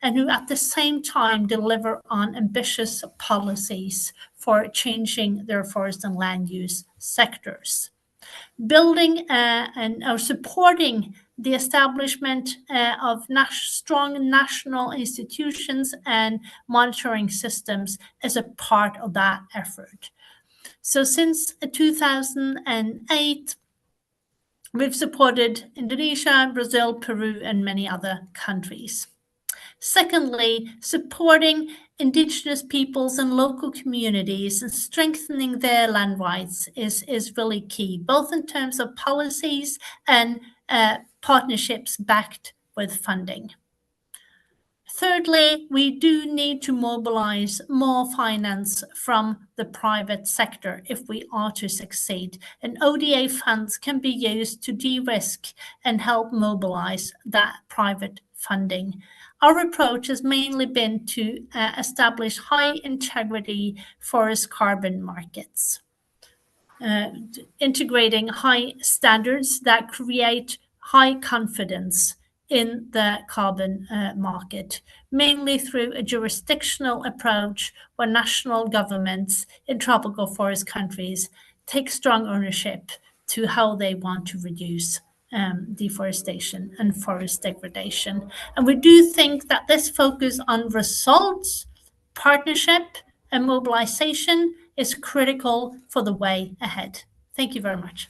and who at the same time deliver on ambitious policies for changing their forest and land use sectors. Building or supporting the establishment of strong national institutions and monitoring systems is a part of that effort. So since 2008, we've supported Indonesia, Brazil, Peru, and many other countries. Secondly, supporting indigenous peoples and local communities and strengthening their land rights is really key, both in terms of policies and partnerships backed with funding. Thirdly, we do need to mobilize more finance from the private sector if we are to succeed. And ODA funds can be used to de-risk and help mobilize that private funding. Our approach has mainly been to establish high integrity forest carbon markets, integrating high standards that create high confidence in the carbon market, mainly through a jurisdictional approach where national governments in tropical forest countries take strong ownership to how they want to reduce deforestation and forest degradation. And we do think that this focus on results, partnership, and mobilization is critical for the way ahead. Thank you very much.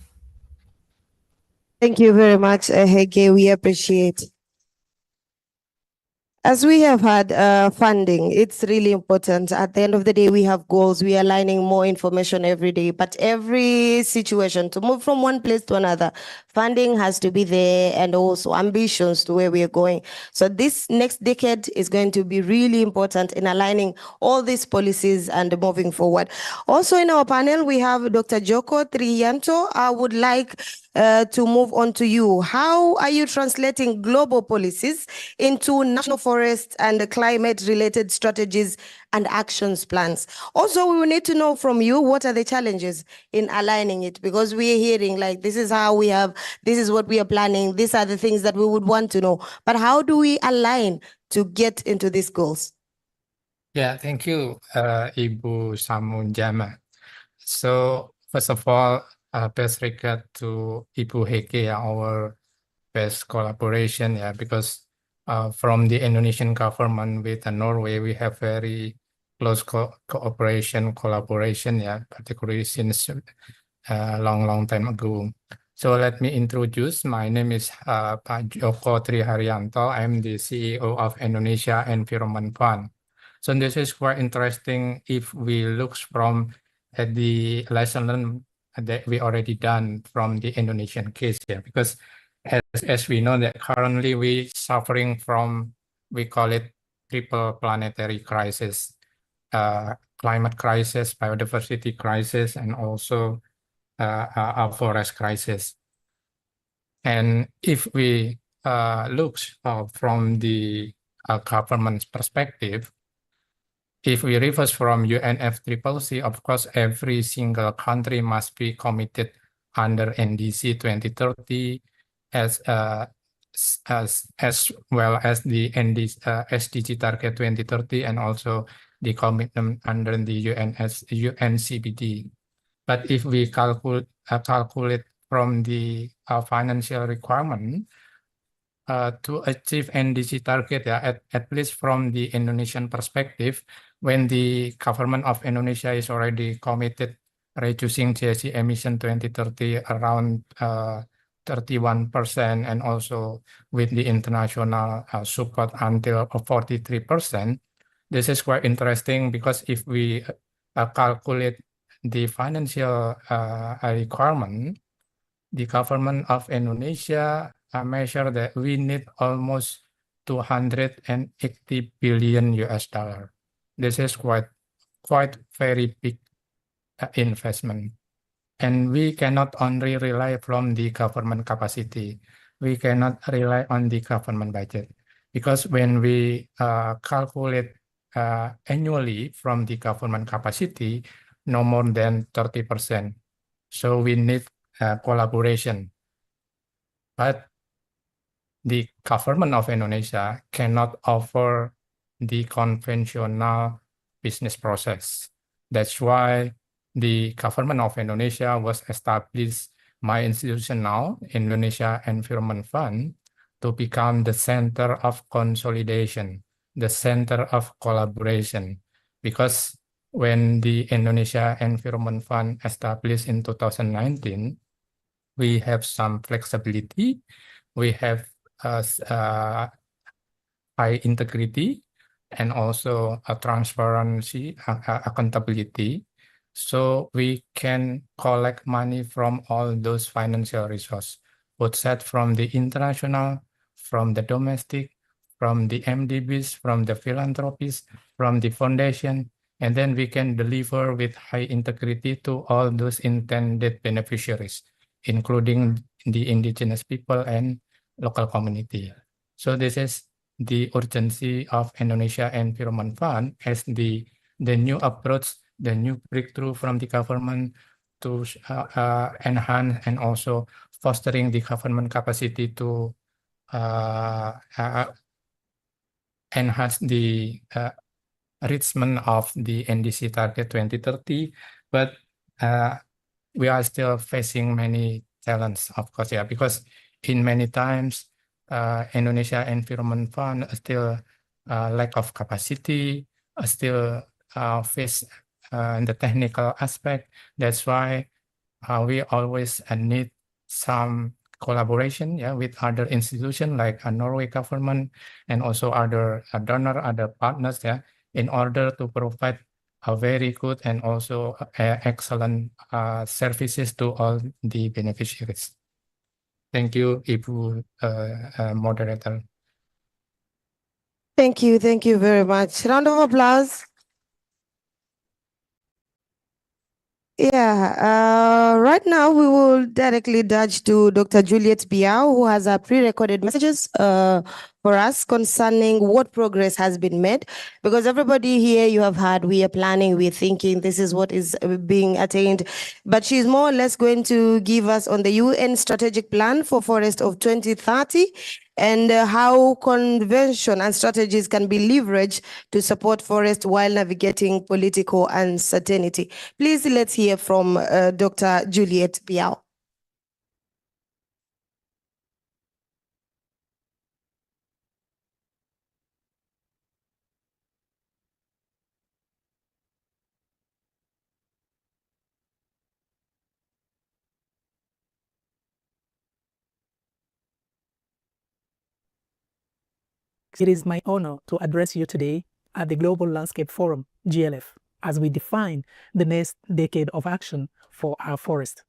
Thank you very much, Hege. We appreciate. As we have had funding, it's really important. At the end of the day, we have goals. We are aligning more information every day. But every situation, to move from one place to another, funding has to be there, and also ambitions to where we are going. So this next decade is going to be really important in aligning all these policies and moving forward. Also in our panel, we have Dr. Joko Triyanto. I would like to move on to you. How are you translating global policies into national forest and climate-related strategies and actions plans? Also, we will need to know from you, what are the challenges in aligning it? Because we are hearing like, this is how we have, this is what we are planning, these are the things that we would want to know. But how do we align to get into these goals? Yeah, thank you, Ibu Samunjama. So first of all, best regard to Ibu Heke, our best collaboration, because from the Indonesian government with Norway, we have very close collaboration, particularly since long time ago. So let me introduce. My name is Pak Joko Triharyanto. I'm the CEO of Indonesia Environment Fund. So this is quite interesting if we look from the lesson learned that we already done from the Indonesian case here, because as we know that currently we suffering from, we call it triple planetary crisis, climate crisis, biodiversity crisis, and also a forest crisis. And if we look from the government's perspective, if we reverse from UNFCCC, of course, every single country must be committed under NDC 2030 as well as the SDG target 2030 and also the commitment under the UNCBD. But if we calculate from the financial requirement to achieve NDC target, at least from the Indonesian perspective, when the government of Indonesia is already committed reducing GHG emission 2030 around 31%, and also with the international support until 43%. This is quite interesting, because if we calculate the financial requirement, the government of Indonesia measure that we need almost 280 billion US dollar. This is quite very big investment. And we cannot only rely from the government capacity. We cannot rely on the government budget, because when we calculate annually from the government capacity, no more than 30%. So we need collaboration. But the government of Indonesia cannot offer the conventional business process. That's why the government of Indonesia was established my institution now, Indonesia Environment Fund, to become the center of consolidation, the center of collaboration. Because when the Indonesia Environment Fund established in 2019, we have some flexibility, we have high integrity, and also a transparency, accountability. So we can collect money from all those financial resources, both set from the international, from the domestic, from the MDBs, from the philanthropies, from the foundation, and then we can deliver with high integrity to all those intended beneficiaries, including the indigenous people and local community. So this is the urgency of Indonesia Environment Fund as the new approach, the new breakthrough from the government to enhance and also fostering the government capacity to enhance the enrichment of the NDC target 2030, but we are still facing many challenges, of course, yeah, because in many times Indonesia Environment Fund still lack of capacity, still face the technical aspect. That's why we always need some collaboration, yeah, with other institutions like Norway government and also other donor, other partners, yeah, in order to provide a very good and also excellent services to all the beneficiaries. Thank you, Ibu moderator. Thank you very much. Round of applause. Yeah, right now we will directly dodge to Dr. Juliet Biao, who has a pre-recorded messages for us concerning what progress has been made. Because everybody here you have heard, we are planning, we're thinking, this is what is being attained. But she's more or less going to give us on the UN strategic plan for forest of 2030 and how convention and strategies can be leveraged to support forest while navigating political uncertainty. Please let's hear from Dr. Juliet Biao. It is my honor to address you today at the Global Landscape Forum, GLF, as we define the next decade of action for our forest.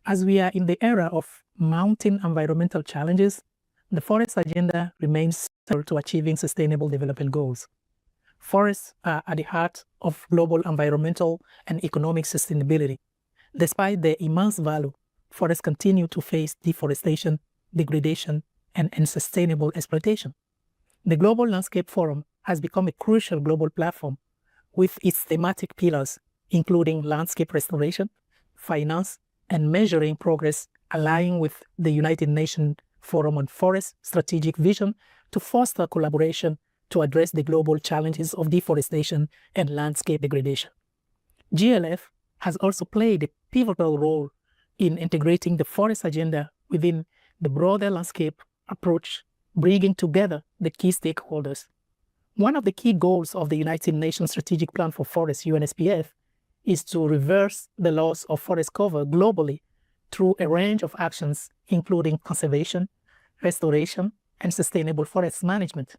As we are in the era of mounting environmental challenges, the forest agenda remains central to achieving sustainable development goals. Forests are at the heart of global environmental and economic sustainability. Despite their immense value, forests continue to face deforestation, degradation, and unsustainable exploitation. The Global Landscape Forum has become a crucial global platform with its thematic pillars, including landscape restoration, finance, and measuring progress, aligning with the United Nations Forum on Forest strategic vision to foster collaboration to address the global challenges of deforestation and landscape degradation. GLF has also played a pivotal role in integrating the forest agenda within the broader landscape approach, bringing together the key stakeholders. One of the key goals of the United Nations Strategic Plan for Forests, UNSPF, is to reverse the loss of forest cover globally through a range of actions, including conservation, restoration, and sustainable forest management.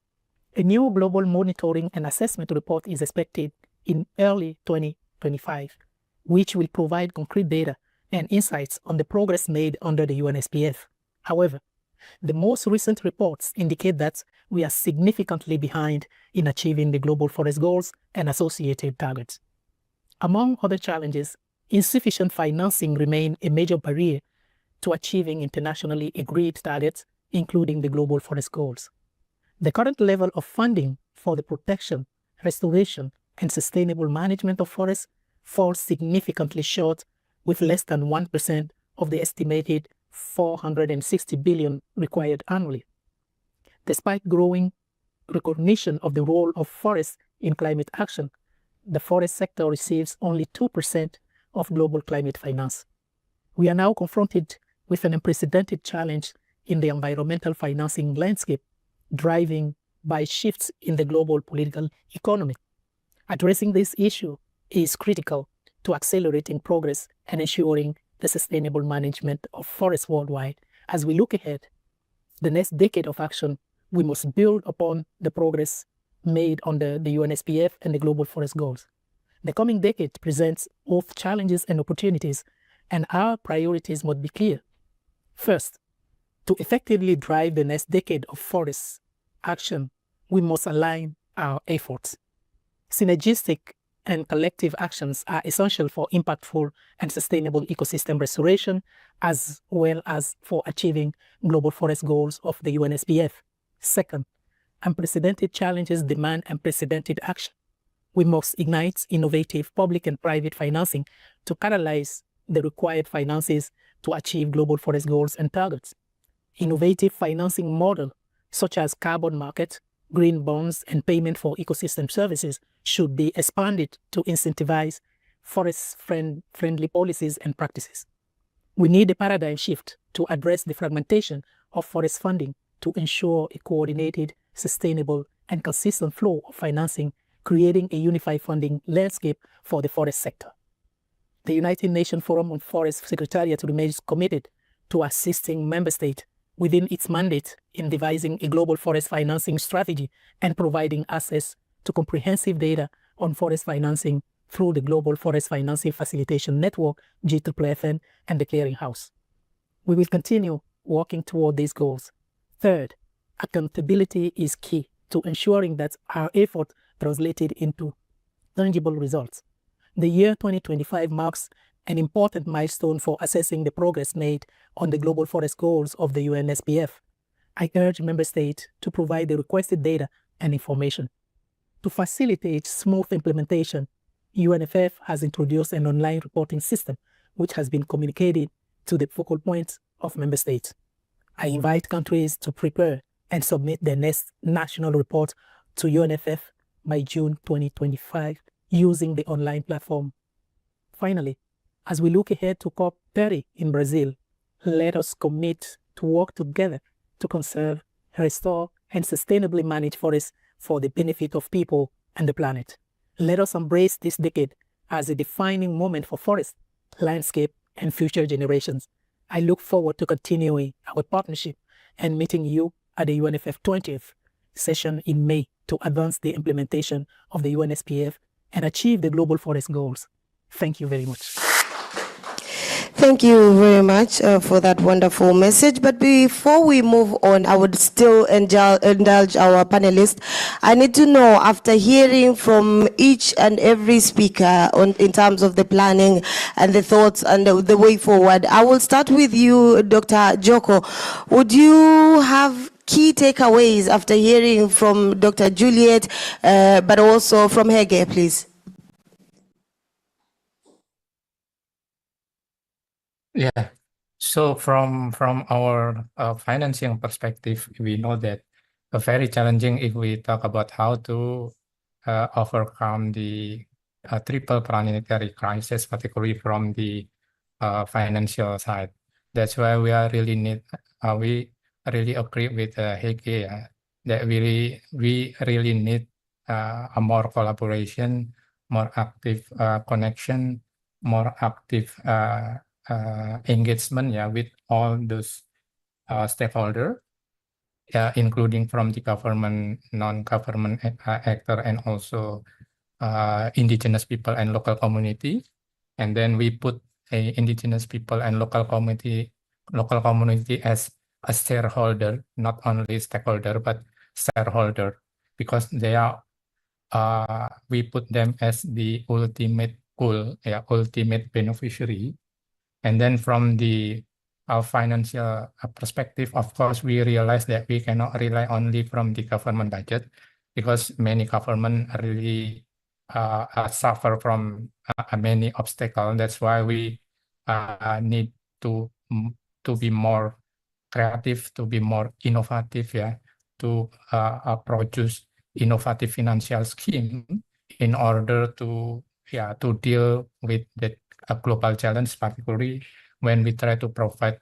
A new global monitoring and assessment report is expected in early 2025, which will provide concrete data and insights on the progress made under the UNSPF. However, the most recent reports indicate that we are significantly behind in achieving the global forest goals and associated targets. Among other challenges, insufficient financing remains a major barrier to achieving internationally agreed targets, including the global forest goals. The current level of funding for the protection, restoration, and sustainable management of forests falls significantly short, with less than 1% of the estimated 460 billion required annually. Despite growing recognition of the role of forests in climate action, the forest sector receives only 2% of global climate finance. We are now confronted with an unprecedented challenge in the environmental financing landscape, driven by shifts in the global political economy. Addressing this issue is critical to accelerating progress and ensuring the sustainable management of forests worldwide. As we look ahead, the next decade of action, we must build upon the progress made under the UNSPF and the Global Forest Goals. The coming decade presents both challenges and opportunities, and our priorities must be clear. First, to effectively drive the next decade of forest action, we must align our efforts. Synergistic and collective actions are essential for impactful and sustainable ecosystem restoration, as well as for achieving global forest goals of the UNSPF. Second, unprecedented challenges demand unprecedented action. We must ignite innovative public and private financing to catalyze the required finances to achieve global forest goals and targets. Innovative financing models such as carbon market, green bonds, and payment for ecosystem services should be expanded to incentivize forest-friendly policies and practices. We need a paradigm shift to address the fragmentation of forest funding to ensure a coordinated, sustainable, and consistent flow of financing, creating a unified funding landscape for the forest sector. The United Nations Forum on Forest Secretariat remains committed to assisting member states within its mandate in devising a global forest financing strategy and providing access to comprehensive data on forest financing through the Global Forest Financing Facilitation Network, GFFN, and the Clearinghouse. We will continue working toward these goals. Third, accountability is key to ensuring that our effort translated into tangible results. The year 2025 marks an important milestone for assessing the progress made on the global forest goals of the UNSPF. I urge member states to provide the requested data and information. To facilitate smooth implementation, UNFF has introduced an online reporting system which has been communicated to the focal points of member states. I invite countries to prepare and submit their next national report to UNFF by June 2025 using the online platform. Finally, as we look ahead to COP30 in Brazil, let us commit to work together to conserve, restore, and sustainably manage forests for the benefit of people and the planet. Let us embrace this decade as a defining moment for forest, landscape, and future generations. I look forward to continuing our partnership and meeting you at the UNFF 20th session in May to advance the implementation of the UNSPF and achieve the global forest goals. Thank you very much. Thank you very much for that wonderful message. But before we move on, I would still indulge our panelists. I need to know, after hearing from each and every speaker in terms of the planning and the thoughts and the way forward, I will start with you, Dr. Joko. Would you have key takeaways after hearing from Dr. Juliet, but also from Hege, please? Yeah. So from our financing perspective, we know that very challenging if we talk about how to overcome the triple planetary crisis, particularly from the financial side. That's why we really agree with Hege that we really need a more collaboration, more active connection, more active engagement, with all those stakeholders, including from the government, non-government actor, and also indigenous people and local community. And then we put indigenous people and local community as a shareholder, not only stakeholder but shareholder, because they are we put them as the ultimate goal, ultimate beneficiary. And then from the financial perspective, of course, we realize that we cannot rely only from the government budget, because many government really suffer from many obstacles. That's why we need to be more creative, to be more innovative, to produce innovative financial scheme in order to deal with the global challenge, particularly when we try to provide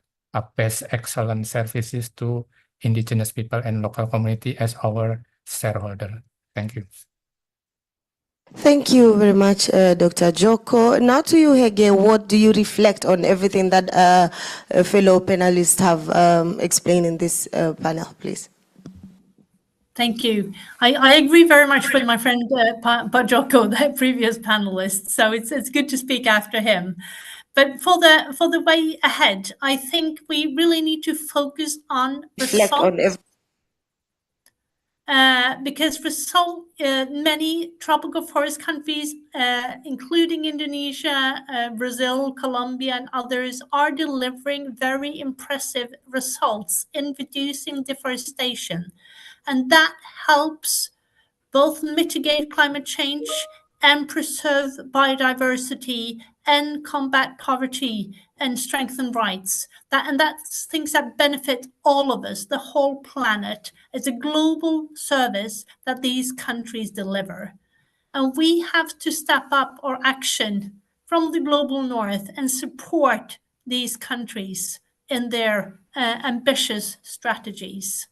best excellent services to indigenous people and local community as our shareholder. Thank you. Thank you very much, Dr. Joko. Now to you, Hege, what do you reflect on everything that fellow panelists have explained in this panel, please? Thank you. I agree very much with my friend Joko, the previous panelist. So it's good to speak after him. But for the way ahead, I think we really need to focus on results. Because for many tropical forest countries, including Indonesia, Brazil, Colombia, and others, are delivering very impressive results in reducing deforestation. And that helps both mitigate climate change and preserve biodiversity and combat poverty and strengthen rights. That's things that benefit all of us, the whole planet. It's a global service that these countries deliver. And we have to step up our action from the global north and support these countries in their ambitious strategies.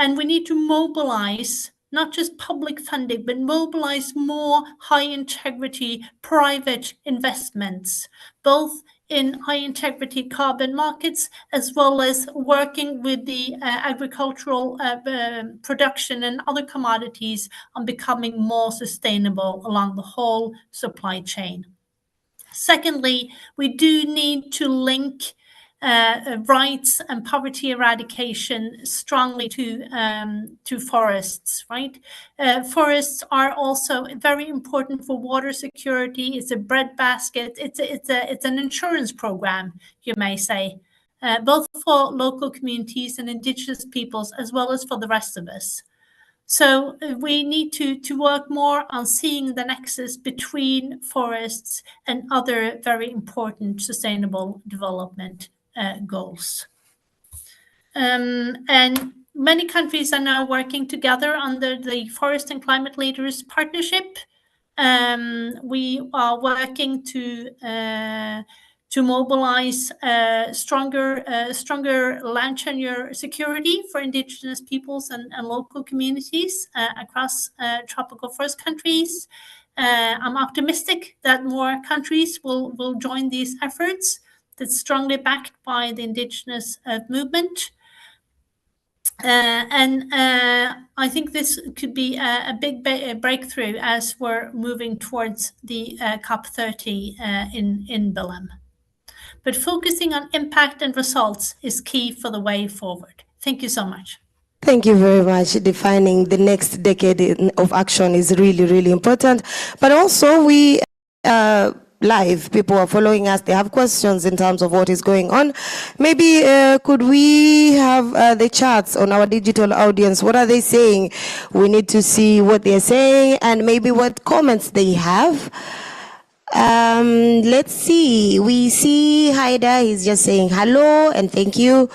And we need to mobilize not just public funding, but mobilize more high-integrity private investments, both in high-integrity carbon markets, as well as working with the agricultural production and other commodities on becoming more sustainable along the whole supply chain. Secondly, we do need to link rights and poverty eradication strongly to forests, right? Forests are also very important for water security. It's a breadbasket. It's an insurance program, you may say, both for local communities and indigenous peoples, as well as for the rest of us. So we need to work more on seeing the nexus between forests and other very important sustainable development goals. And many countries are now working together under the Forest and Climate Leaders Partnership. We are working to mobilize stronger land tenure security for indigenous peoples and local communities across tropical forest countries. I'm optimistic that more countries will join these efforts that's strongly backed by the indigenous movement. I think this could be a big breakthrough as we're moving towards the COP30 in Belém. But focusing on impact and results is key for the way forward. Thank you so much. Thank you very much. Defining the next decade of action is really, really important. But also we live, people are following us, they have questions in terms of what is going on. Maybe could we have the charts on our digital audience? What are they saying? We need to see what they're saying and maybe what comments they have. Let's see. We see Haida, he's just saying hello and thank you.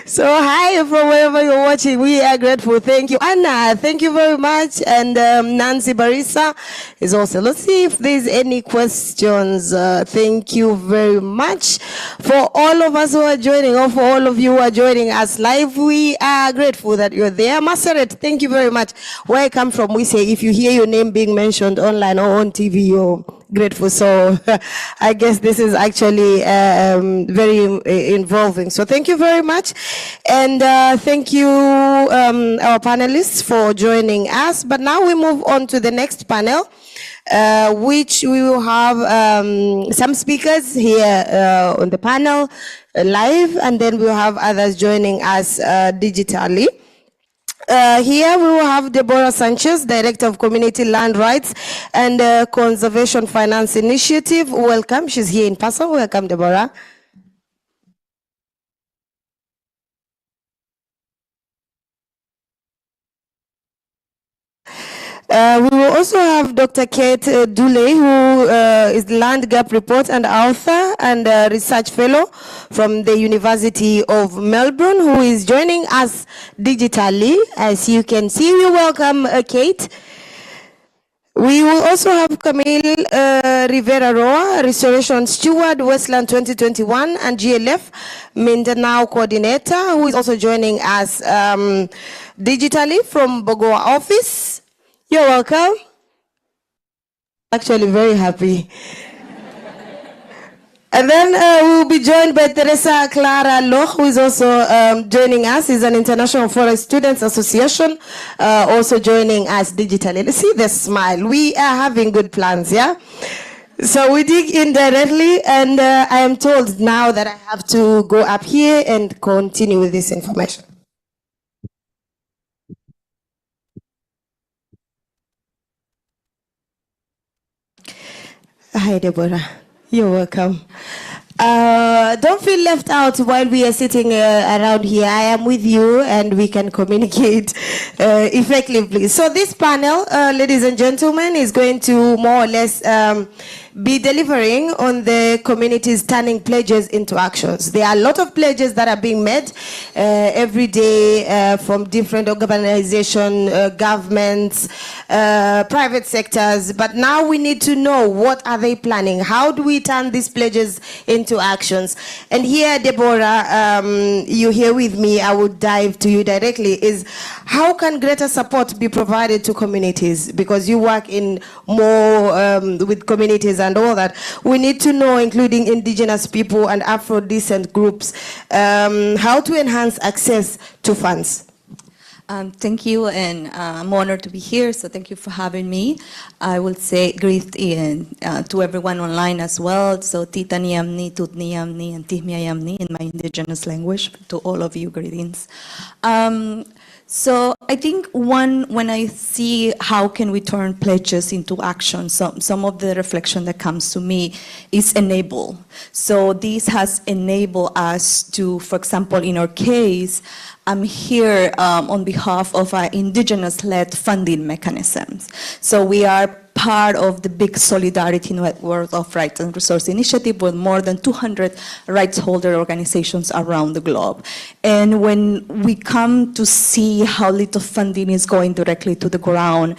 So hi from wherever you're watching, we are grateful. Thank you. Anna, thank you very much. And Nancy Barisa is also. Let's see if there's any questions. Thank you very much for all of us who are joining, or for all of you who are joining us live. We are grateful that you're there. Maseret, thank you very much. Where I come from, we say if you hear your name being mentioned online or on TV, you're grateful. So I guess this is actually very involving. So thank you very much. And thank you, our panelists, for joining us. But now we move on to the next panel, which we will have some speakers here on the panel live, and then we'll have others joining us digitally. Here we will have Deborah Sanchez, Director of Community Land Rights and Conservation Finance Initiative. Welcome. She's here in person. Welcome, Deborah. We will also have Dr. Kate Dule, who is Land Gap Report and author and research fellow from the University of Melbourne, who is joining us digitally. As you can see, we welcome Kate. We will also have Camille Rivera Roa, Restoration Steward, Westland 2021, and GLF Mindanao Coordinator, who is also joining us digitally from Bogoa office. You're welcome. Actually, very happy. And then we'll be joined by Teresa Clara Loch, who is also joining us. He's an International Forest Students Association, also joining us digitally. Let's see the smile. We are having good plans, yeah? So we dig in directly, and I am told now that I have to go up here and continue with this information. Hi, Deborah. You're welcome. Don't feel left out while we are sitting around here. I am with you and we can communicate effectively. So this panel, ladies and gentlemen, is going to more or less be delivering on the community's turning pledges into actions. There are a lot of pledges that are being made every day from different organizations, governments, private sectors, but now we need to know what are they planning? How do we turn these pledges into actions? And here, Deborah, you're here with me, I would dive to you directly, is how can greater support be provided to communities? Because you work in more with communities and all that. We need to know, including indigenous people and Afro-descent groups, how to enhance access to funds. Thank you, and I'm honored to be here, so thank you for having me. I will say greet to everyone online as well, so Tita Niyamni, Tut Niyamni, and Tihmia Yamni in my indigenous language. To all of you, greetings. So I think when I see how can we turn pledges into action, some of the reflection that comes to me is enable. So this has enabled us to, for example, in our case, I'm here on behalf of our indigenous-led funding mechanisms. So we are part of the big solidarity network of Rights and Resource Initiative with more than 200 rights holder organizations around the globe. And when we come to see how little funding is going directly to the ground,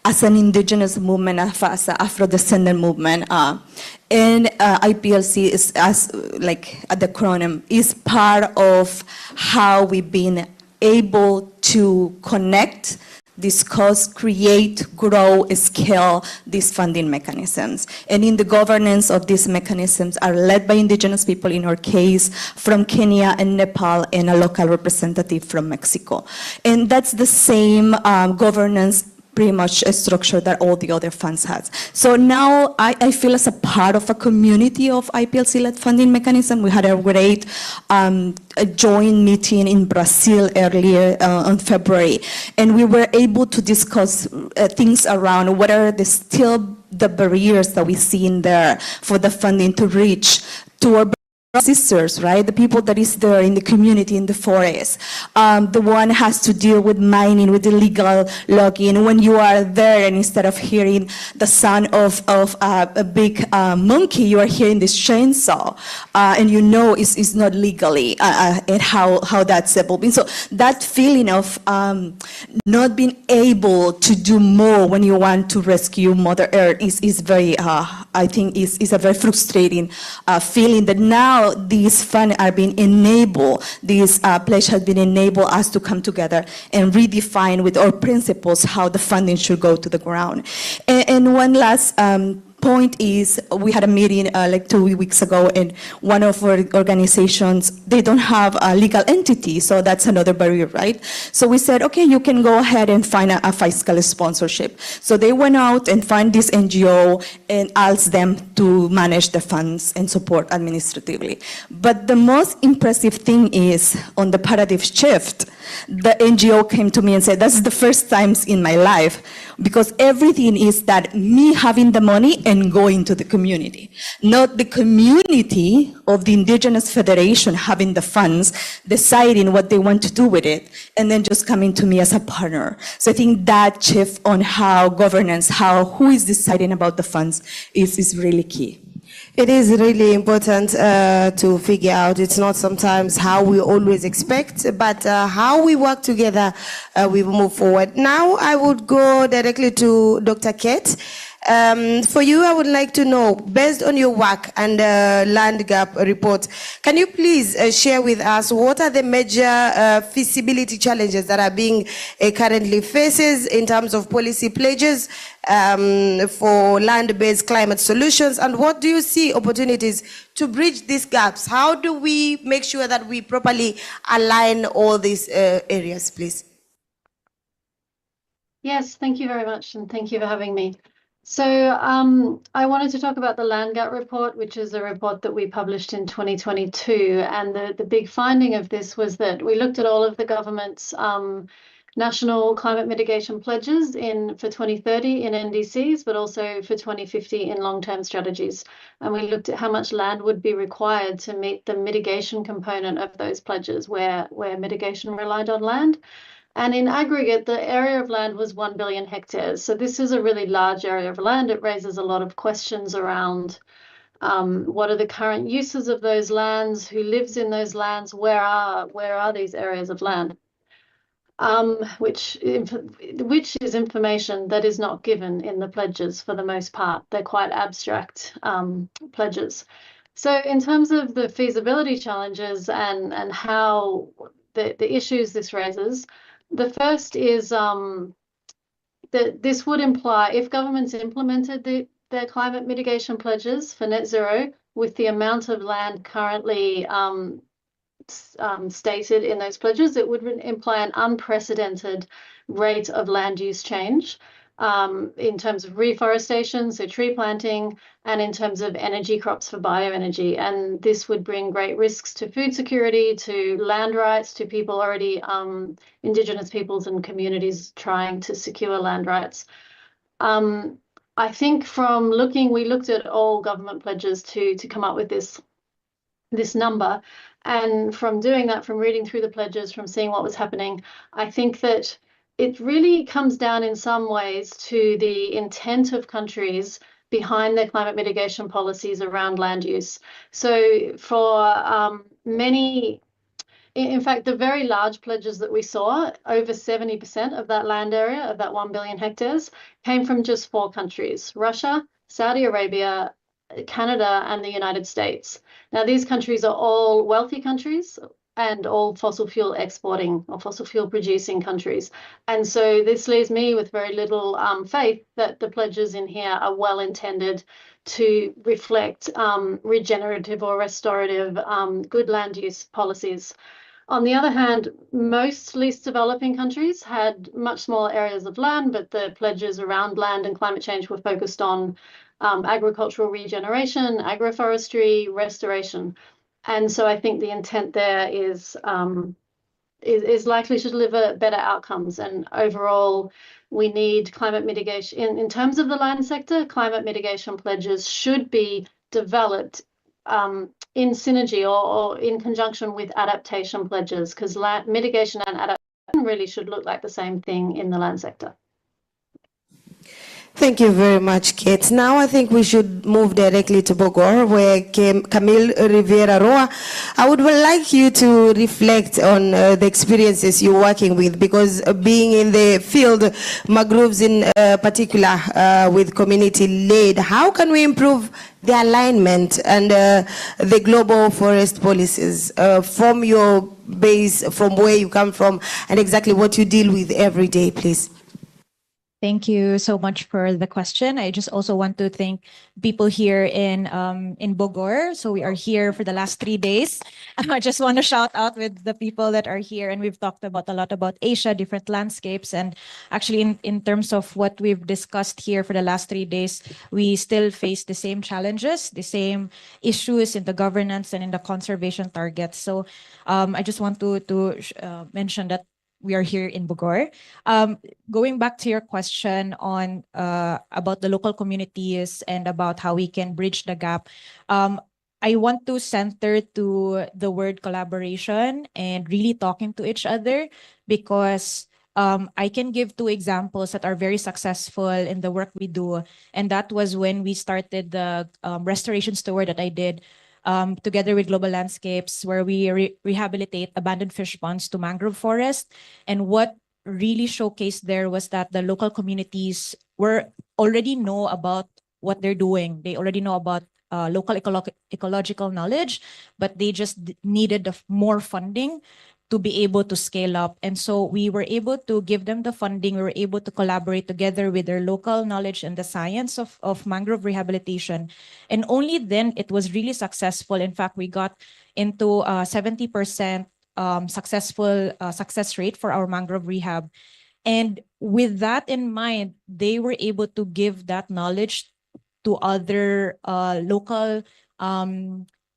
as an indigenous movement, as an Afro-descendant movement, and IPLC is, as like at the acronym, is part of how we've been able to connect, discuss, create, grow, scale these funding mechanisms. And in the governance of these mechanisms are led by indigenous people, in our case, from Kenya and Nepal, and a local representative from Mexico. And that's the same governance pretty much a structure that all the other funds has. So now I feel as a part of a community of IPLC-led funding mechanism. We had a great a joint meeting in Brazil earlier on February, and we were able to discuss things around what are still the barriers that we see in there for the funding to reach to our sisters, right? The people that is there in the community, in the forest. The one has to deal with mining, with illegal logging. When you are there, and instead of hearing the sound of a big monkey, you are hearing this chainsaw, and you know it's not legally, and how that's evolving. So that feeling of not being able to do more when you want to rescue Mother Earth is very, I think, is a very frustrating feeling that now these funds are being enabled, this pledge has been enabled us to come together and redefine with our principles how the funding should go to the ground. And one last point is, we had a meeting like 2 weeks ago, and one of our organizations, they don't have a legal entity, so that's another barrier, right? So we said, okay, you can go ahead and find a fiscal sponsorship. So they went out and found this NGO and asked them to manage the funds and support administratively. But the most impressive thing is on the paradigm shift, the NGO came to me and said, "This is the first times in my life," because everything is that me having the money and going to the community, not the community of the Indigenous Federation having the funds, deciding what they want to do with it, and then just coming to me as a partner. So I think that shift on how governance, who is deciding about the funds is really key. It is really important to figure out. It's not sometimes how we always expect, but how we work together, we move forward. Now I would go directly to Dr. Kate. For you, I would like to know, based on your work and land gap report, can you please share with us what are the major feasibility challenges that are being currently faces in terms of policy pledges for land-based climate solutions, and what do you see opportunities to bridge these gaps? How do we make sure that we properly align all these areas, please? Yes, thank you very much, and thank you for having me. So I wanted to talk about the Land Gap Report, which is a report that we published in 2022. And the big finding of this was that we looked at all of the government's national climate mitigation pledges for 2030 in NDCs, but also for 2050 in long-term strategies. And we looked at how much land would be required to meet the mitigation component of those pledges, where mitigation relied on land. And in aggregate, the area of land was 1 billion hectares. So this is a really large area of land. It raises a lot of questions around what are the current uses of those lands, who lives in those lands, where are these areas of land, which is information that is not given in the pledges for the most part. They're quite abstract pledges. So in terms of the feasibility challenges and how the issues this raises, the first is that this would imply, if governments implemented their climate mitigation pledges for net zero with the amount of land currently stated in those pledges, it would imply an unprecedented rate of land use change in terms of reforestation, so tree planting, and in terms of energy crops for bioenergy. And this would bring great risks to food security, to land rights, to people already, Indigenous peoples and communities trying to secure land rights. I think we looked at all government pledges to come up with this number. And from doing that, from reading through the pledges, from seeing what was happening, I think that it really comes down in some ways to the intent of countries behind their climate mitigation policies around land use. So for many, in fact, the very large pledges that we saw, over 70% of that land area, of that 1 billion hectares, came from just 4 countries: Russia, Saudi Arabia, Canada, and the United States. Now, these countries are all wealthy countries and all fossil fuel exporting or fossil fuel producing countries. And so this leaves me with very little faith that the pledges in here are well intended to reflect regenerative or restorative good land use policies. On the other hand, most least developing countries had much smaller areas of land, but the pledges around land and climate change were focused on agricultural regeneration, agroforestry, restoration. And so I think the intent there is likely to deliver better outcomes. And overall, we need climate mitigation. In terms of the land sector, climate mitigation pledges should be developed in synergy or in conjunction with adaptation pledges, because mitigation and adaptation really should look like the same thing in the land sector. Thank you very much, Kate. Now I think we should move directly to Bogor, where Camille Rivera Roa. I would like you to reflect on the experiences you're working with, because being in the field, mangroves in particular, with community-led, how can we improve the alignment and the global forest policies from your base, from where you come from, and exactly what you deal with every day, please? Thank you so much for the question. I just also want to thank people here in Bogor. So we are here for the last 3 days. I just want to shout out with the people that are here, and we've talked a lot about Asia, different landscapes, and actually in terms of what we've discussed here for the last 3 days, we still face the same challenges, the same issues in the governance and in the conservation targets. So I just want to mention that we are here in Bogor. Going back to your question on about the local communities and about how we can bridge the gap, I want to center to the word collaboration and really talking to each other, because I can give two examples that are very successful in the work we do. And that was when we started the restoration tour that I did together with Global Landscapes, where we rehabilitate abandoned fish ponds to mangrove forest. And what really showcased there was that the local communities already know about what they're doing. They already know about local ecological knowledge, but they just needed more funding to be able to scale up. And so we were able to give them the funding. We were able to collaborate together with their local knowledge and the science of mangrove rehabilitation. And only then it was really successful. In fact, we got into 70% success rate for our mangrove rehab. And with that in mind, they were able to give that knowledge to other local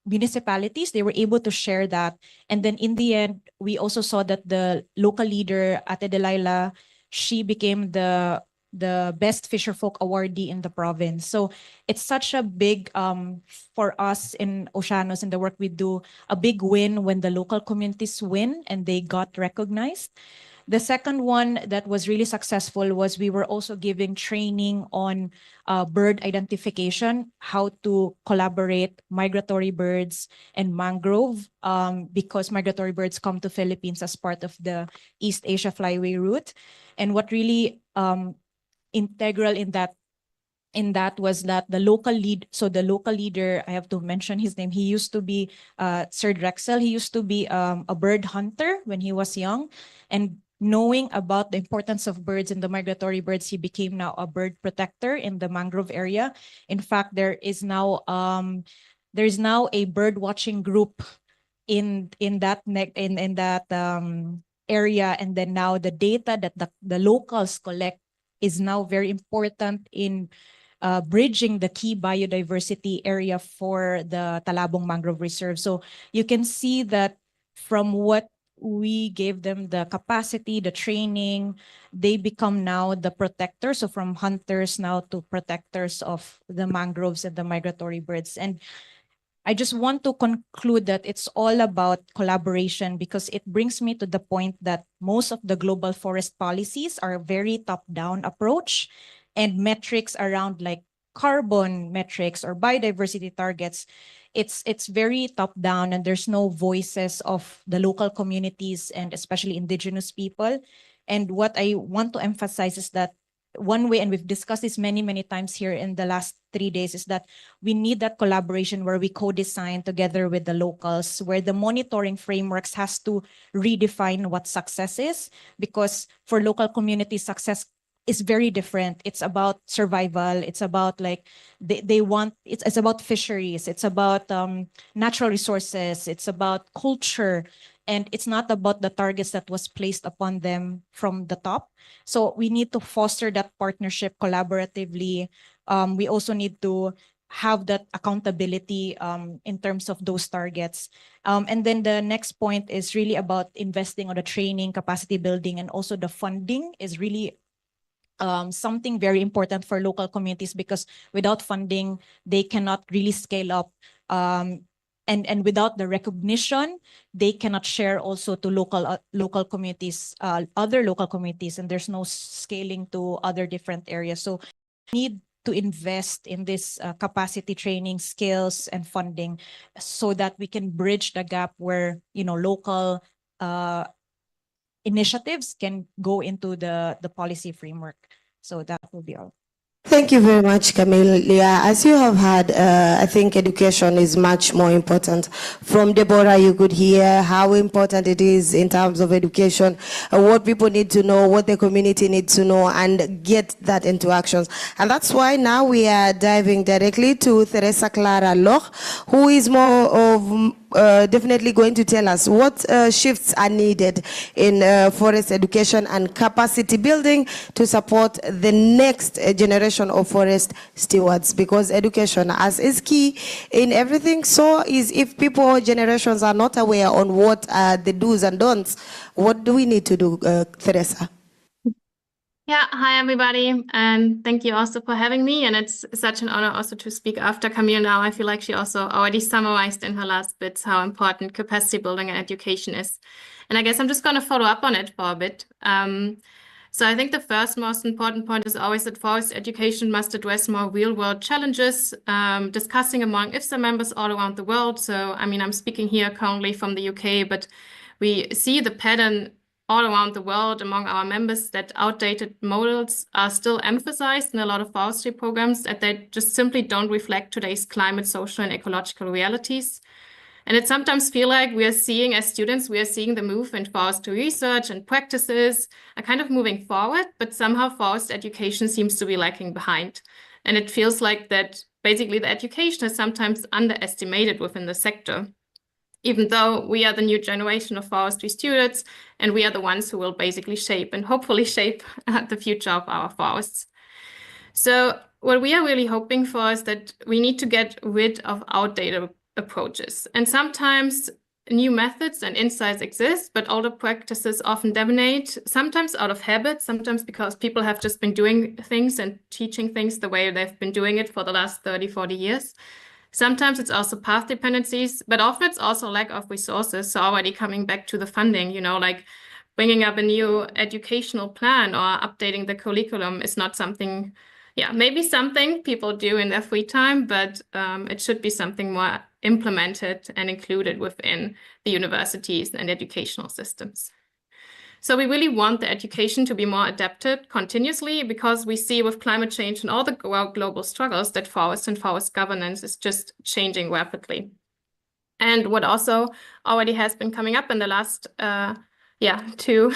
municipalities. They were able to share that. And then in the end, we also saw that the local leader, Ate Delilah, she became the best fisher folk awardee in the province. So it's such a big, for us in Oceanos and the work we do, a big win when the local communities win and they got recognized. The second one that was really successful was we were also giving training on bird identification, how to collaborate migratory birds and mangrove, because migratory birds come to Philippines as part of the East Asia Flyway route. And what really integral in that was that the local leader, I have to mention his name, he used to be Sir Drexel. He used to be a bird hunter when he was young, and knowing about the importance of birds and the migratory birds, he became now a bird protector in the mangrove area. In fact, there's now a bird watching group in that area, and then now the data that the locals collect is now very important in bridging the key biodiversity area for the Talabong Mangrove Reserve. So you can see that from what we gave them the capacity, the training, they become now the protectors. So from hunters now to protectors of the mangroves and the migratory birds. And I just want to conclude that it's all about collaboration, because it brings me to the point that most of the global forest policies are a very top-down approach, and metrics around like carbon metrics or biodiversity targets, it's very top-down, and there's no voices of the local communities and especially indigenous people. And what I want to emphasize is that one way, and we've discussed this many, many times here in the last 3 days, is that we need that collaboration where we co-design together with the locals, where the monitoring frameworks has to redefine what success is, because for local communities, success is very different. It's about survival. It's about like it's about fisheries. It's about natural resources. It's about culture. And it's not about the targets that was placed upon them from the top. So we need to foster that partnership collaboratively. We also need to have that accountability in terms of those targets. And then the next point is really about investing on the training, capacity building, and also the funding is really something very important for local communities, because without funding, they cannot really scale up. And without the recognition, they cannot share also to local communities, other local communities, and there's no scaling to other different areas. So we need to invest in this capacity training, skills, and funding, so that we can bridge the gap where local initiatives can go into the policy framework. So that will be all. Thank you very much, Camelia. As you have heard, I think education is much more important. From Deborah, you could hear how important it is in terms of education, what people need to know, what the community needs to know, and get that into actions. And that's why now we are diving directly to Teresa Clara Loch, who is more of definitely going to tell us what shifts are needed in forest education and capacity building to support the next generation of forest stewards, because education as is key in everything. So is if people generations are not aware on what are the do's and don'ts, what do we need to do, Teresa? Yeah, hi everybody, and thank you also for having me. And it's such an honor also to speak after Camille now. I feel like she also already summarized in her last bits how important capacity building and education is. And I guess I'm just going to follow up on it for a bit. So I think the first most important point is always that forest education must address more real-world challenges, discussing among IFSA members all around the world. So, I mean, I'm speaking here currently from the UK, but we see the pattern all around the world among our members that outdated models are still emphasized in a lot of forestry programs, that they just simply don't reflect today's climate, social, and ecological realities. And it sometimes feels like we are seeing, as students, we are seeing the move in forestry research and practices are kind of moving forward, but somehow forest education seems to be lagging behind. And it feels like that basically the education is sometimes underestimated within the sector, even though we are the new generation of forestry students, and we are the ones who will basically shape and hopefully shape the future of our forests. So what we are really hoping for is that we need to get rid of outdated approaches. And sometimes new methods and insights exist, but older practices often dominate, sometimes out of habit, sometimes because people have just been doing things and teaching things the way they've been doing it for the last 30, 40 years. Sometimes it's also path dependencies, but often it's also lack of resources. So already coming back to the funding, you know, like bringing up a new educational plan or updating the curriculum is not something, yeah, maybe something people do in their free time, but it should be something more implemented and included within the universities and educational systems. So we really want the education to be more adapted continuously, because we see with climate change and all the global struggles that forest and forest governance is just changing rapidly. And what also already has been coming up in the last two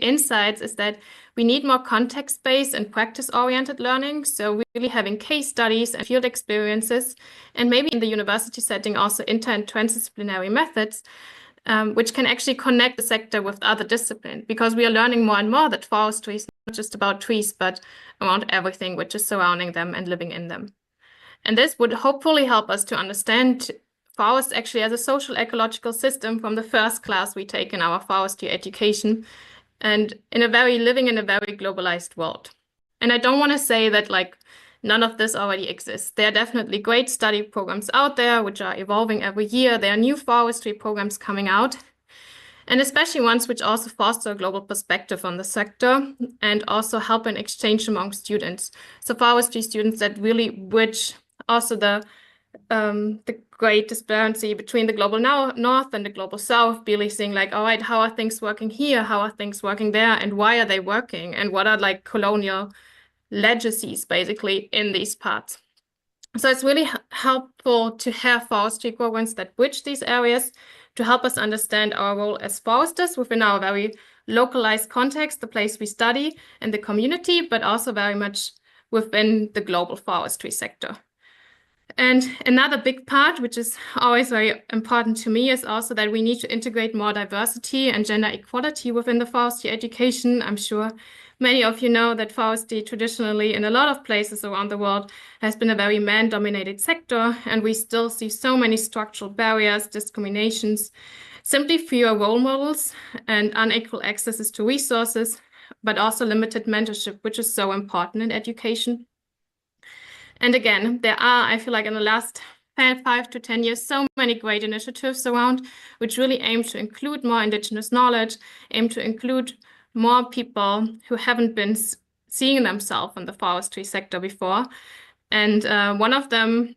insights is that we need more context-based and practice-oriented learning. So really having case studies and field experiences, and maybe in the university setting also inter- and transdisciplinary methods, which can actually connect the sector with other disciplines, because we are learning more and more that forestry is not just about trees, but around everything which is surrounding them and living in them. And this would hopefully help us to understand forest actually as a social ecological system from the first class we take in our forestry education, and living in a very globalized world. And I don't want to say that like none of this already exists. There are definitely great study programs out there which are evolving every year. There are new forestry programs coming out, and especially ones which also foster a global perspective on the sector and also help an exchange among students. So forestry students that really bridge also the great disparity between the global north and the global south, really seeing like, all right, how are things working here? How are things working there? And why are they working? And what are like colonial legacies basically in these parts? So it's really helpful to have forestry programs that bridge these areas to help us understand our role as foresters within our very localized context, the place we study and the community, but also very much within the global forestry sector. And another big part, which is always very important to me, is also that we need to integrate more diversity and gender equality within the forestry education. I'm sure many of you know that forestry traditionally in a lot of places around the world has been a very man-dominated sector, and we still see so many structural barriers, discriminations, simply fewer role models and unequal accesses to resources, but also limited mentorship, which is so important in education. And again, there are, I feel like in the last 5 to 10 years, so many great initiatives around which really aim to include more Indigenous knowledge, aim to include more people who haven't been seeing themselves in the forestry sector before. And one of them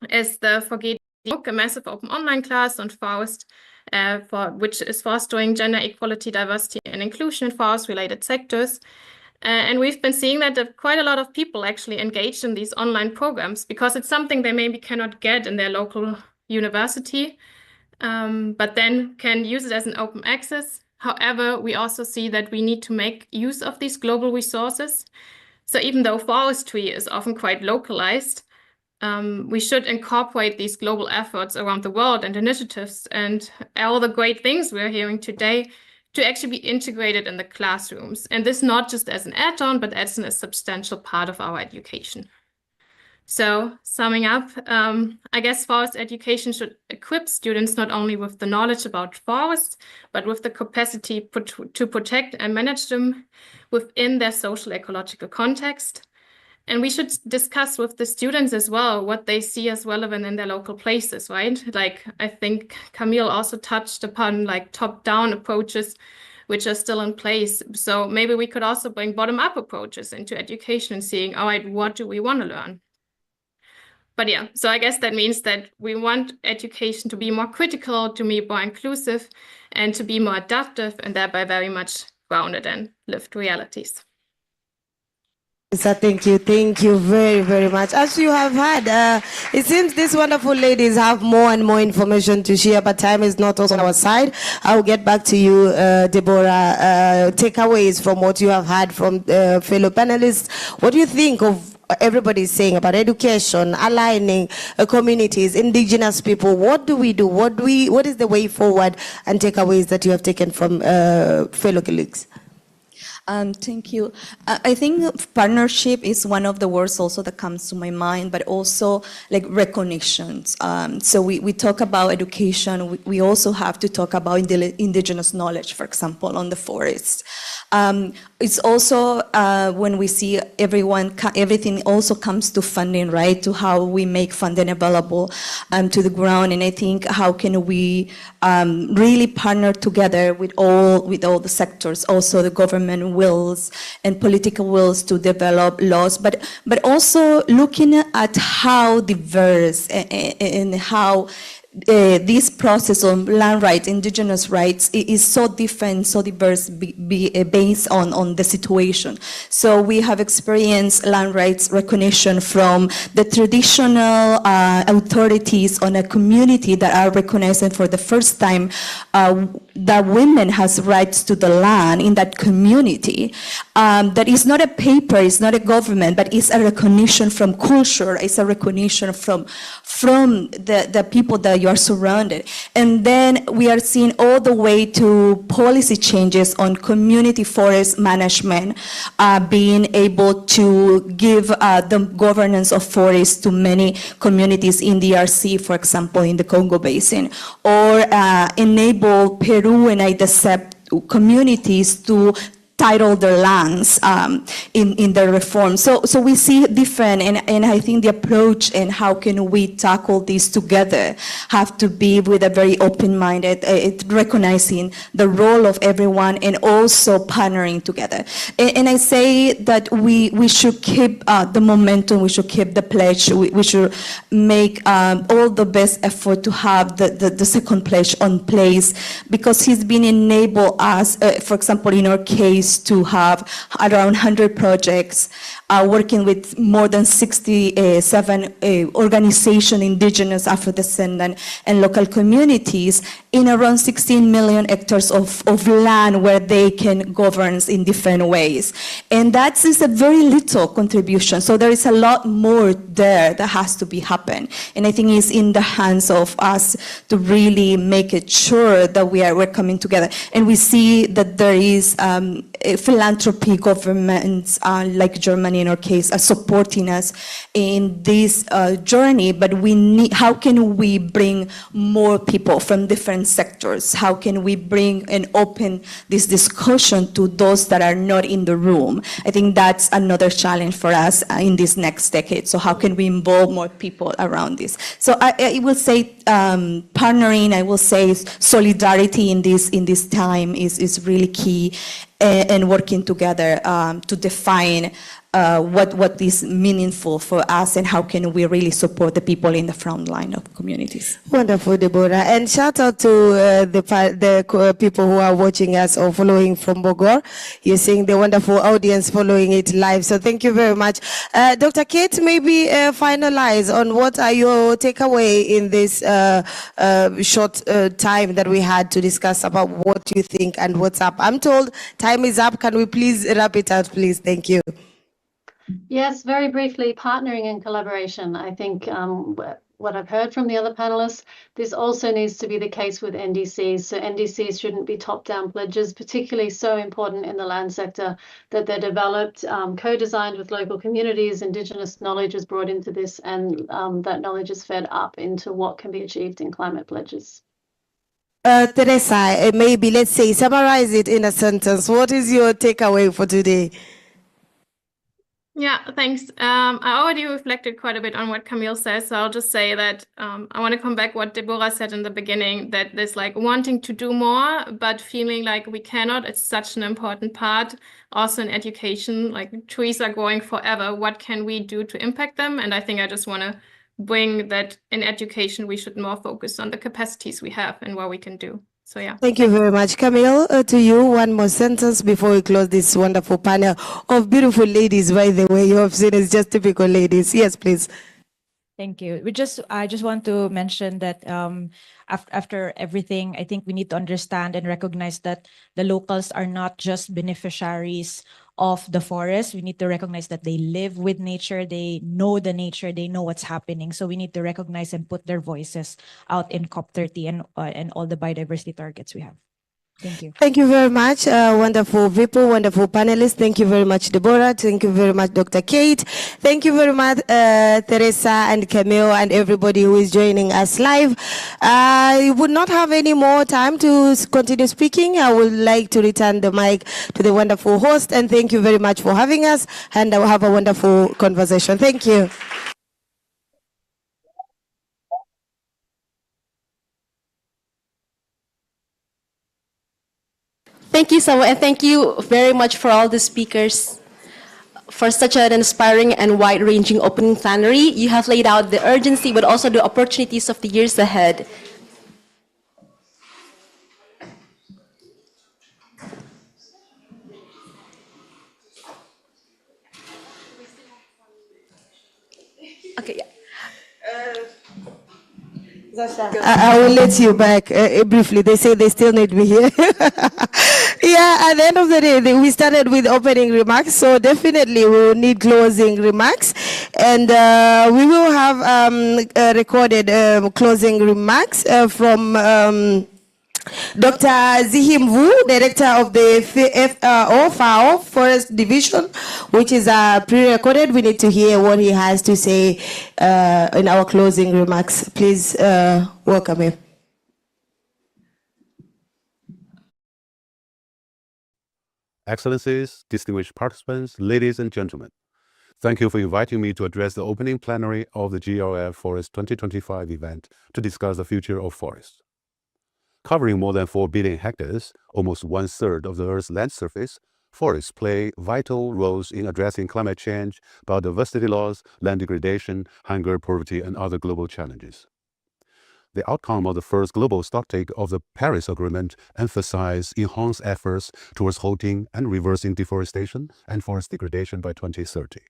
is the Forget book, a massive open online class on forest, which is fostering gender equality, diversity, and inclusion in forest-related sectors. And we've been seeing that quite a lot of people actually engaged in these online programs because it's something they maybe cannot get in their local university, but then can use it as an open access. However, we also see that we need to make use of these global resources. So even though forestry is often quite localized, we should incorporate these global efforts around the world and initiatives and all the great things we're hearing today to actually be integrated in the classrooms. And this not just as an add-on, but as a substantial part of our education. So summing up, I guess forest education should equip students not only with the knowledge about forests, but with the capacity to protect and manage them within their social ecological context. And we should discuss with the students as well what they see as relevant in their local places, right? Like, I think Camille also touched upon like top-down approaches, which are still in place. So maybe we could also bring bottom-up approaches into education and seeing, all right, what do we want to learn? But yeah, so I guess that means that we want education to be more critical, to be more inclusive, and to be more adaptive, and thereby very much grounded in lived realities. So thank you very, very much. As you have heard, it seems these wonderful ladies have more and more information to share, but time is not also on our side. I'll get back to you, Deborah. Takeaways from what you have heard from fellow panelists. What do you think of everybody's saying about education, aligning communities, indigenous people? What do we do? What is the way forward, and takeaways that you have taken from fellow colleagues? Thank you. I think partnership is one of the words also that comes to my mind, but also like recognitions. So we talk about education. We also have to talk about indigenous knowledge, for example, on the forest. It's also when we see everything also comes to funding, right? To how we make funding available to the ground. And I think how can we really partner together with all the sectors, also the government wills and political wills to develop laws, but also looking at how diverse and how this process of land rights, indigenous rights, is so different, so diverse, based on the situation. So we have experienced land rights recognition from the traditional authorities on a community that are recognizing for the first time that women has rights to the land in that community. That is not a paper, it's not a government, but it's a recognition from culture, it's a recognition from the people that you are surrounded. And then we are seeing all the way to policy changes on community forest management, being able to give the governance of forests to many communities in DRC, for example, in the Congo Basin, or enable Peru and IDESEP communities to title their lands in the reform. So we see different, and I think the approach and how can we tackle this together have to be with a very open-minded, recognizing the role of everyone and also partnering together. And I say that we should keep the momentum, we should keep the pledge, we should make all the best effort to have the second pledge on place, because he's been enable us, for example, in our case, to have around 100 projects working with more than 67 organizations, indigenous, Afro-descendant, and local communities in around 16 million hectares of land where they can govern in different ways. And that is a very little contribution. So there is a lot more there that has to be happen. And I think it's in the hands of us to really make it sure that we're coming together. And we see that there is philanthropy governments like Germany in our case are supporting us in this journey, but we need, how can we bring more people from different sectors? How can we bring and open this discussion to those that are not in the room? I think that's another challenge for us in this next decade. So how can we involve more people around this? So I will say partnering, I will say solidarity in this time is really key, and working together to define what is meaningful for us and how can we really support the people in the front line of communities. Wonderful, Deborah. And shout out to the people who are watching us or following from Bogor. You're seeing the wonderful audience following it live. So thank you very much. Dr. Kate, maybe finalize on what are your takeaway in this short time that we had to discuss about what you think and what's up. I'm told time is up. Can we please wrap it out, please? Thank you. Yes, very briefly, partnering and collaboration. I think what I've heard from the other panelists, this also needs to be the case with NDCs. So NDCs shouldn't be top-down pledges, particularly so important in the land sector, that they're developed, co-designed with local communities, Indigenous knowledge is brought into this, and that knowledge is fed up into what can be achieved in climate pledges. Teresa, maybe let's say summarize it in a sentence. What is your takeaway for today? Yeah, thanks. I already reflected quite a bit on what Camille says, so I'll just say that I want to come back what Deborah said in the beginning, that there's like wanting to do more, but feeling like we cannot. It's such an important part. Also in education, like trees are growing forever. What can we do to impact them? And I think I just want to bring that in education, we should more focus on the capacities we have and what we can do. So yeah. Thank you very much. Camille, to you, one more sentence before we close this wonderful panel of beautiful ladies, by the way. You have seen it's just typical ladies. Yes, please. Thank you. I just want to mention that after everything, I think we need to understand and recognize that the locals are not just beneficiaries of the forest. We need to recognize that they live with nature, they know the nature, they know what's happening. So we need to recognize and put their voices out in COP30 and all the biodiversity targets we have. Thank you. Thank you very much. Wonderful people, wonderful panelists. Thank you very much, Deborah. Thank you very much, Dr. Kate. Thank you very much, Teresa and Camille and everybody who is joining us live. I would not have any more time to continue speaking. I would like to return the mic to the wonderful host, and thank you very much for having us, and I will have a wonderful conversation. Thank you. Thank you, Sawa, and thank you very much for all the speakers for such an inspiring and wide-ranging opening plenary. You have laid out the urgency, but also the opportunities of the years ahead. Okay, yeah. I will let you back briefly. They say they still need me here. Yeah, at the end of the day, we started with opening remarks, so definitely we will need closing remarks. And we will have recorded closing remarks from Dr. Zihim Vu, Director of the FAO Forest Division, which is pre-recorded. We need to hear what he has to say in our closing remarks. Please welcome him. Excellencies, distinguished participants, ladies and gentlemen, thank you for inviting me to address the opening plenary of the GLF Forest 2025 event to discuss the future of forests. Covering more than 4 billion hectares, almost 1/3 of the Earth's land surface, forests play vital roles in addressing climate change, biodiversity loss, land degradation, hunger, poverty, and other global challenges. The outcome of the first global stocktake of the Paris Agreement emphasized enhanced efforts towards halting and reversing deforestation and forest degradation by 2030.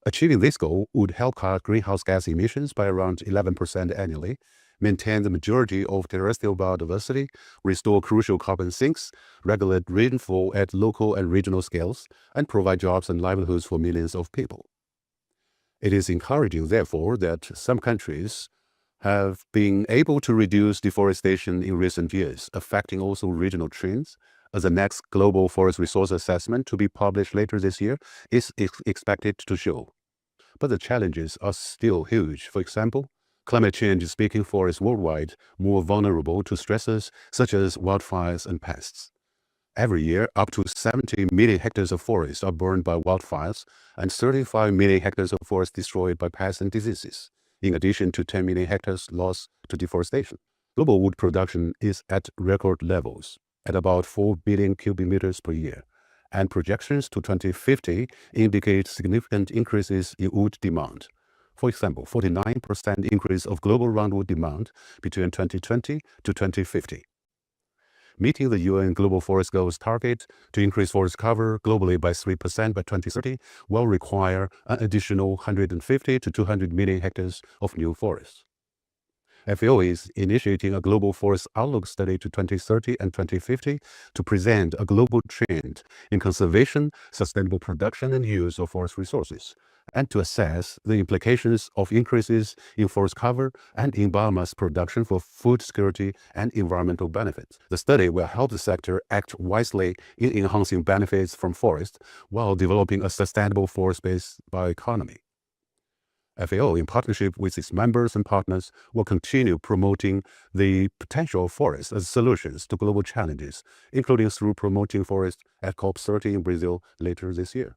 Achieving this goal would help cut greenhouse gas emissions by around 11% annually, maintain the majority of terrestrial biodiversity, restore crucial carbon sinks, regulate rainfall at local and regional scales, and provide jobs and livelihoods for millions of people. It is encouraging, therefore, that some countries have been able to reduce deforestation in recent years, affecting also regional trends, as the next global forest resource assessment to be published later this year is expected to show. But the challenges are still huge. For example, climate change is making forests worldwide more vulnerable to stresses such as wildfires and pests. Every year, up to 70 million hectares of forest are burned by wildfires and 35 million hectares of forest destroyed by pests and diseases, in addition to 10 million hectares lost to deforestation. Global wood production is at record levels, at about 4 billion cubic meters per year, and projections to 2050 indicate significant increases in wood demand. For example, 49% increase of global roundwood demand between 2020 to 2050. Meeting the UN Global Forest Goals target to increase forest cover globally by 3% by 2030 will require an additional 150 to 200 million hectares of new forests. FAO is initiating a global forest outlook study to 2030 and 2050 to present a global trend in conservation, sustainable production and use of forest resources, and to assess the implications of increases in forest cover and in biomass production for food security and environmental benefits. The study will help the sector act wisely in enhancing benefits from forests while developing a sustainable forest-based bioeconomy. FAO, in partnership with its members and partners, will continue promoting the potential of forests as solutions to global challenges, including through promoting forests at COP30 in Brazil later this year.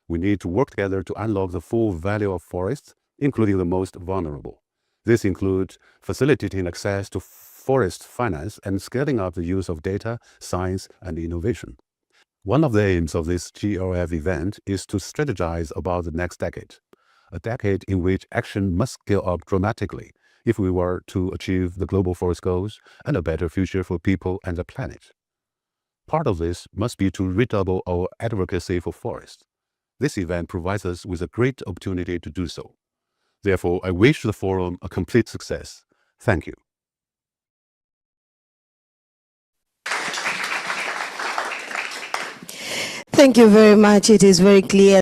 We need to work together to unlock the full value of forests, including the most vulnerable. This includes facilitating access to forest finance and scaling up the use of data, science, and innovation. One of the aims of this GLF event is to strategize about the next decade, a decade in which action must scale up dramatically if we were to achieve the global forest goals and a better future for people and the planet. Part of this must be to redouble our advocacy for forests. This event provides us with a great opportunity to do so. Therefore, I wish the forum a complete success. Thank you. Thank you very much. It is very clear.